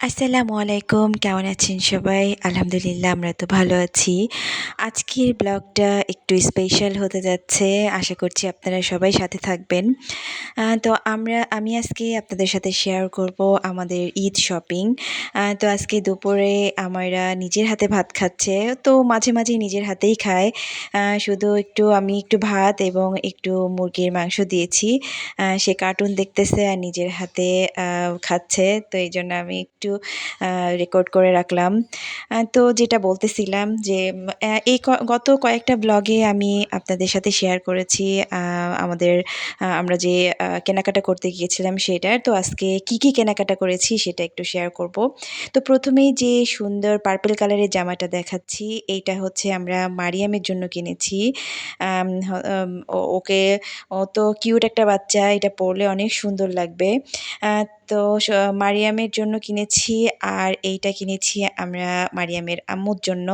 আসসালামু আলাইকুম। কেমন আছেন সবাই? আলহামদুলিল্লাহ আমরা তো ভালো আছি। আজকের ব্লগটা একটু স্পেশাল হতে যাচ্ছে। আশা করছি আপনারা সবাই সাথে থাকবেন। তো আমি আজকে আপনাদের সাথে শেয়ার করব আমাদের ঈদ শপিং। তো আজকে দুপুরে আমারা নিজের হাতে ভাত খাচ্ছে। তো মাঝে, মাঝে নিজের হাতেই খায়। শুধু আমি একটু ভাত এবং একটু মুরগির মাংস দিয়েছি। সে কার্টুন দেখতেছে আর নিজের হাতে খাচ্ছে। তো এইজন্য আমি একটু রেকর্ড করে রাখলাম। তো যেটা বলতেছিলাম যে এই গত কয়েকটা ব্লগে আমি আপনাদের সাথে শেয়ার করেছি আ আমাদের আমরা যে কেনাকাটা করতে গিয়েছিলাম সেটার। তো আজকে কি কেনাকাটা করেছি সেটা একটু শেয়ার করব। তো ১ম এই যে সুন্দর পার্পল কালারের জামাটা দেখাচ্ছি, এইটা হচ্ছে আমরা মারিয়ামের জন্য কিনেছি। আম হ আম ও ওকে ও তো কিউট একটা বাচ্চা, এটা পড়লে অনেক সুন্দর লাগবে। আ তো মারিয়ামের জন্য কিনেছি আর এইটা কিনেছি আমরা মারিয়ামের আম্মুর জন্য।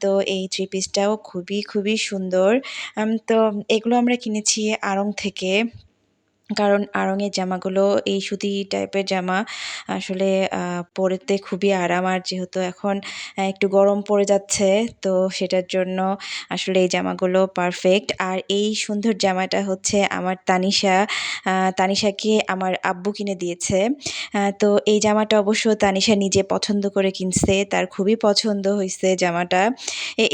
তো এই 3 পিসটাও খুবই সুন্দর। তো এগুলো আমরা কিনেছি আড়ং থেকে। কারণ আড়ং-এর জামাগুলো এই সুতি টাইপের জামা আসলে আ পড়তে খুবই আরাম। আর যেহেতু এখন একটু গরম পড়ে যাচ্ছে, তো সেটার জন্য আসলে এই জামাগুলো পারফেক্ট। আর এই সুন্দর জামাটা হচ্ছে আমার তানিশাকে আমার আব্বু কিনে দিয়েছে। তো এই জামাটা অবশ্য তানিশা নিজে পছন্দ করে কিনছে। তার খুবই পছন্দ হইছে জামাটা।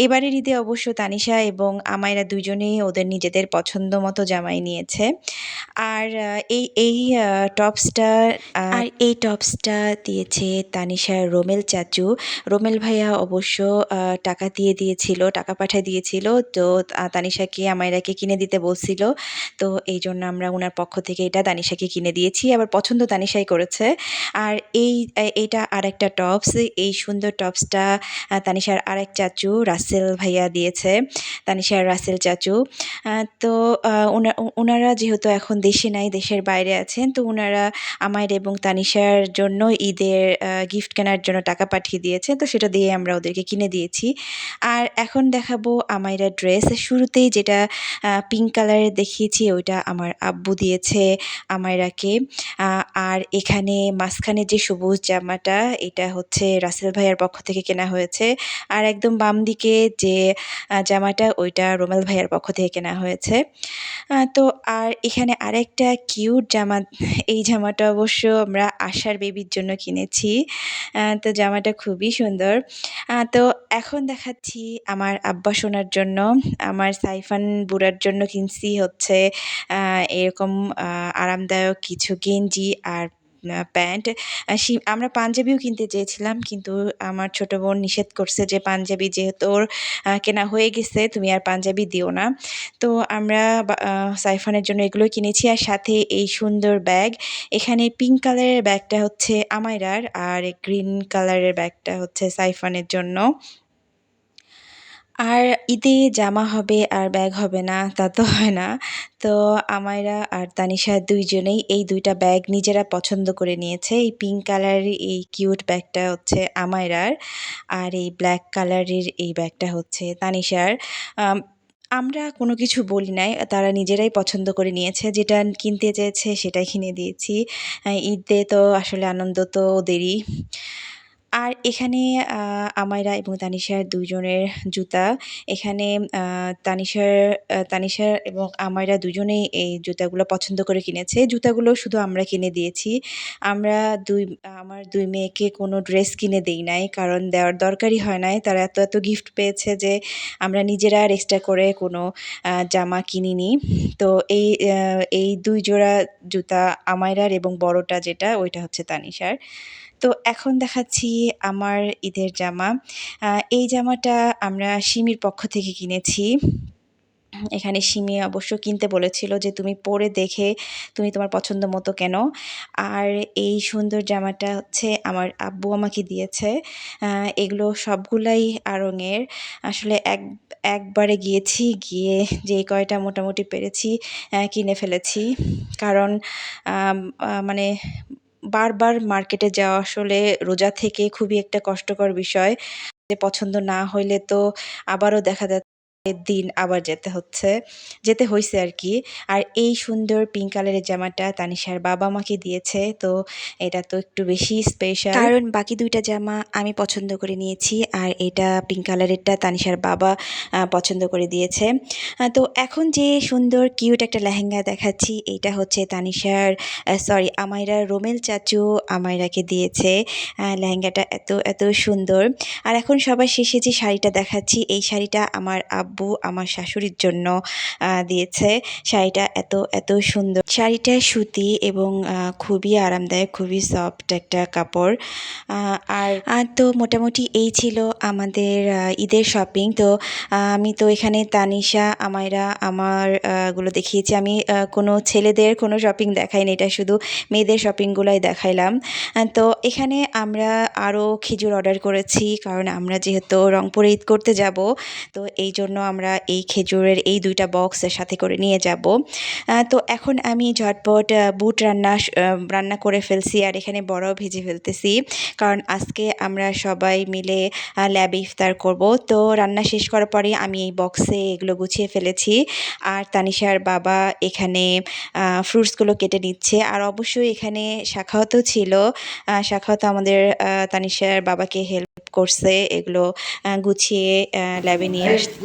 এবারের ঈদে অবশ্য তানিশা এবং আমায়রা দুজনেই ওদের নিজেদের পছন্দ মতো জামাই নিয়েছে। আর এই আ টপসটা এই টপসটা দিয়েছে তানিশার রোমেল চাচু। রোমেল ভাইয়া অবশ্য টাকা দিয়ে দিয়েছিল, টাকা পাঠায় দিয়েছিল। তো তানিশাকে, আমায়রাকে কিনে দিতে বলছিল। তো এইজন্য আমরা উনার পক্ষ থেকে এটা তানিশাকে কিনে দিয়েছি। আবার পছন্দ তানিশাই করেছে। আর এইটা আরেকটা টপস। এই সুন্দর টপসটা তানিশার আরেক চাচু রাসেল ভাইয়া দিয়েছে। তানিশার রাসেল চাচু। তো উনারা যেহেতু এখন দেশে নাই, দেশের বাইরে আছেন, তো উনারা আমাইর এবং তানিশার জন্য ঈদের গিফট কেনার জন্য টাকা পাঠিয়ে দিয়েছেন। তো সেটা দিয়ে আমরা ওদেরকে কিনে দিয়েছি। আর এখন দেখাবো আমাইরার ড্রেস। শুরুতেই যেটা পিঙ্ক কালারের দেখিয়েছি ওইটা আমার আব্বু দিয়েছে আমাইরাকে। আ আর এখানে মাঝখানে যে সবুজ জামাটা এটা হচ্ছে রাসেল ভাইয়ার পক্ষ থেকে কেনা হয়েছে। আর একদম বাম দিকে যে জামাটা ওইটা রোমেল ভাইয়ার পক্ষ থেকে কেনা হয়েছে। তো আর এখানে আরেকটা কিউট জামা, এই জামাটা অবশ্য আমরা আশার বেবির জন্য কিনেছি। তো জামাটা খুবই সুন্দর। তো এখন দেখাচ্ছি আমার আব্বা সোনার জন্য। আমার সাইফান বুড়ার জন্য কিনছি হচ্ছে আ এরকম আ আরামদায়ক কিছু গেঞ্জি আর প্যান্ট। আমরা পাঞ্জাবিও কিনতে চেয়েছিলাম, কিন্তু আমার ছোট বোন নিষেধ করছে যে, "পাঞ্জাবি যেহেতু ওর কেনা হয়ে গেছে, তুমি আর পাঞ্জাবি দিও না।" তো আমরা বা আ সাইফানের জন্য এগুলো কিনেছি আর সাথে এই সুন্দর ব্যাগ। এখানে পিঙ্ক কালারের ব্যাগটা হচ্ছে আমায়রার আর গ্রিন কালারের ব্যাগটা হচ্ছে সাইফানের জন্য। আর ঈদে জামা হবে আর ব্যাগ হবে না তা তো হয় না। তো আমায়রা আর তানিশা ২ জনেই এই ২ টা ব্যাগ নিজেরা পছন্দ করে নিয়েছে। এই পিঙ্ক কালারের এই কিউট ব্যাগটা হচ্ছে আমায়রার। আর এই ব্ল্যাক কালারের এই ব্যাগটা হচ্ছে তানিশার। আম আমরা কোনো কিছু বলি নাই। তারা নিজেরাই পছন্দ করে নিয়েছে। যেটা কিনতে চেয়েছে সেটাই কিনে দিয়েছি। ঈদে তো আসলে আনন্দ তো ওদেরই। আর এখানে আ আমায়রা এবং তানিশার ২ জনের জুতা। এখানে আ তানিশা এবং আমায়রা দুজনেই এই জুতাগুলো পছন্দ করে কিনেছে। জুতাগুলো শুধু আমরা কিনে দিয়েছি। আমরা আমার ২ মেয়েকে কোনো ড্রেস কিনে দেই নাই। কারণ দেওয়ার দরকারই হয় নাই। তারা এত গিফট পেয়েছে যে আমরা নিজেরা আর এক্সট্রা করে কোনো জামা কিনিনি। তো এই ২ জোড়া জুতা আমায়রার এবং বড়টা যেটা ওইটা হচ্ছে তানিশার। তো এখন দেখাচ্ছি আমার ঈদের জামা। এই জামাটা আমরা সিমির পক্ষ থেকে কিনেছি। এখানে সিমি অবশ্য কিনতে বলেছিল যে, "তুমি পরে দেখে তুমি তোমার পছন্দ মতো কেনো।" আর এই সুন্দর জামাটা হচ্ছে আমার আব্বু আমাকে দিয়েছে। আ এগুলো সবগুলাই আড়ং-এর। আসলে একবারে গিয়েছি, গিয়ে যেই কয়টা মোটামুটি পেরেছি কিনে ফেলেছি। কারণ আম আ মানে বারবার মার্কেটে যাওয়া আসলে রোজা থেকে খুবই একটা কষ্টকর বিষয়। যে পছন্দ না হইলে তো আবারও দেখা দিন আবার যেতে হয়েছে আর কি। আর এই সুন্দর পিঙ্ক কালারের জামাটা তানিশার বাবা আমাকে দিয়েছে, তো এটা তো একটু বেশি স্পেশাল, কারণ বাকি দুইটা জামা আমি পছন্দ করে নিয়েছি আর এটা পিঙ্ক কালারেরটা তানিশার বাবা পছন্দ করে দিয়েছে। তো এখন যে সুন্দর কিউট একটা লেহেঙ্গা দেখাচ্ছি, এটা হচ্ছে তানিশার সরি আমায়রার রোমেল চাচু আমায়রাকে দিয়েছে। লেহেঙ্গাটা এত এত সুন্দর। আর এখন সবার শেষে যে শাড়িটা দেখাচ্ছি, এই শাড়িটা আমার আব্বু আমার শাশুড়ির জন্য দিয়েছে। শাড়িটা এত এত সুন্দর, শাড়িটা সুতি এবং খুবই আরামদায়ক, খুবই সফট একটা কাপড়। আর তো মোটামুটি এই ছিল আমাদের ঈদের শপিং। তো আমি তো এখানে তানিশা আমায়রা আমার গুলো দেখিয়েছি, আমি কোনো ছেলেদের কোনো শপিং দেখাইনি, এটা শুধু মেয়েদের শপিংগুলোই দেখাইলাম। তো এখানে আমরা আরও খেজুর অর্ডার করেছি, কারণ আমরা যেহেতু রংপুরে ঈদ করতে যাব, তো এই জন্য আমরা এই খেজুরের এই 2টা বক্স সাথে করে নিয়ে যাব। তো এখন আমি ঝটপট বুট রান্না করে ফেলছি, আর এখানে বড়াও ভেজে ফেলতেছি, কারণ আজকে আমরা সবাই মিলে ল্যাবে ইফতার করব। তো রান্না শেষ করার পরে আমি এই বক্সে এগুলো গুছিয়ে ফেলেছি, আর তানিশার বাবা এখানে ফ্রুটসগুলো কেটে নিচ্ছে। আর অবশ্যই এখানে শাখাওয়াতও ছিল, শাখাওয়াত আমাদের তানিশার বাবাকে হেল্প করছে এগুলো গুছিয়ে ল্যাবে নিয়ে আসতে।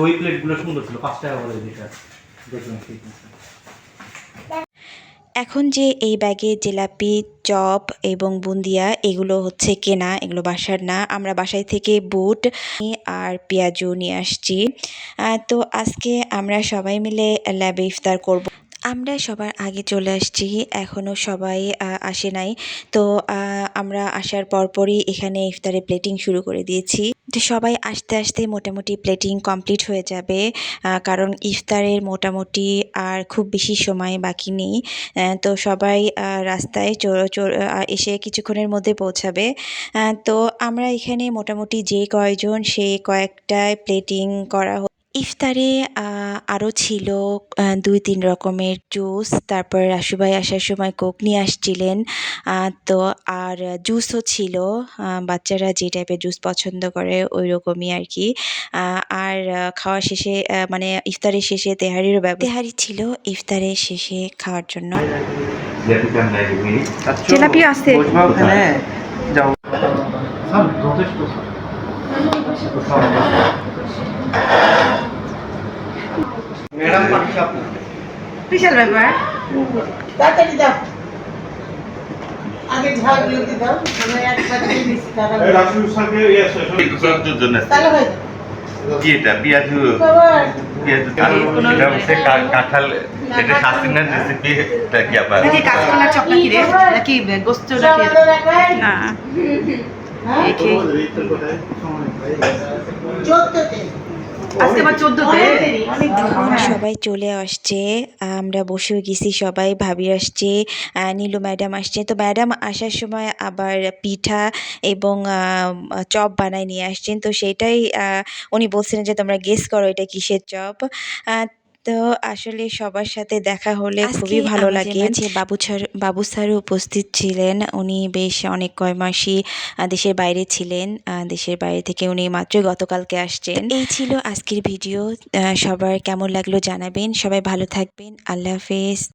ওই প্লেটগুলো সুন্দর ছিল, 5 টাকা করে লিটার দেখলাম, ঠিক আছে। এখন যে এই ব্যাগে জিলাপি, চপ এবং বুন্দিয়া এগুলো হচ্ছে কেনা, এগুলো বাসার না। আমরা বাসায় থেকে বুট আর পেঁয়াজু নিয়ে আসছি। তো আজকে আমরা সবাই মিলে ল্যাবে ইফতার করব। আমরা সবার আগে চলে আসছি, এখনও সবাই আসে নাই। তো আমরা আসার পরপরই এখানে ইফতারে প্লেটিং শুরু করে দিয়েছি। তো সবাই আস্তে আস্তে মোটামুটি প্লেটিং কমপ্লিট হয়ে যাবে, কারণ ইফতারের মোটামুটি আর খুব বেশি সময় বাকি নেই। তো সবাই রাস্তায় এসে কিছুক্ষণের মধ্যে পৌঁছাবে। তো আমরা এখানে মোটামুটি যে কয়জন সে কয়েকটায় প্লেটিং করা। ইফতারে আরও ছিল 2-3 রকমের জুস, তারপর রাসু ভাই আসার সময় কোক নিয়ে আসছিলেন। তো আর জুসও ছিল, বাচ্চারা যে টাইপের জুস পছন্দ করে ওই রকমই আর কি। আর খাওয়া শেষে মানে ইফতারের শেষে তেহারি ছিল ইফতারের শেষে খাওয়ার জন্য। জিলাপি আছে যাও যথেষ্ট ম্যাডাম পাঠিয়ে আপনি বিশাল ব্যাপার, তাড়াতাড়ি দাও, আগে ঝালগুলো দিয়ে দাও, আমরা একসাথে দিচ্ছি তাহলে তাহলে হয়ে যাবে। কি এটা পেঁয়াজু এটা হচ্ছে কাঁঠাল, এটা শাসিনার রেসিপি, এটা কি আবার নাকি কাঁচকলা চপ নাকি রে, নাকি গোস্ত নাকি না দেখি 14তে আজকে আবার 14তে আমরা সবাই চলে আসছে, আমরা বসেও গেছি সবাই, ভাবি আসছে, নীলু ম্যাডাম আসছে। তো ম্যাডাম আসার সময় আবার পিঠা এবং চপ বানায় নিয়ে আসছেন। তো সেটাই উনি বলছিলেন যে তোমরা গেস করো এটা কিসের চপ। তো আসলে সবার সাথে দেখা হলে খুবই ভালো লাগে। বাবু স্যারও উপস্থিত ছিলেন, উনি বেশ অনেক কয় মাসই দেশের বাইরে ছিলেন, দেশের বাইরে থেকে উনি মাত্রই গতকালকে আসছেন। এই ছিল আজকের ভিডিও, সবার কেমন লাগলো জানাবেন, সবাই ভালো থাকবেন, আল্লাহ হাফেজ।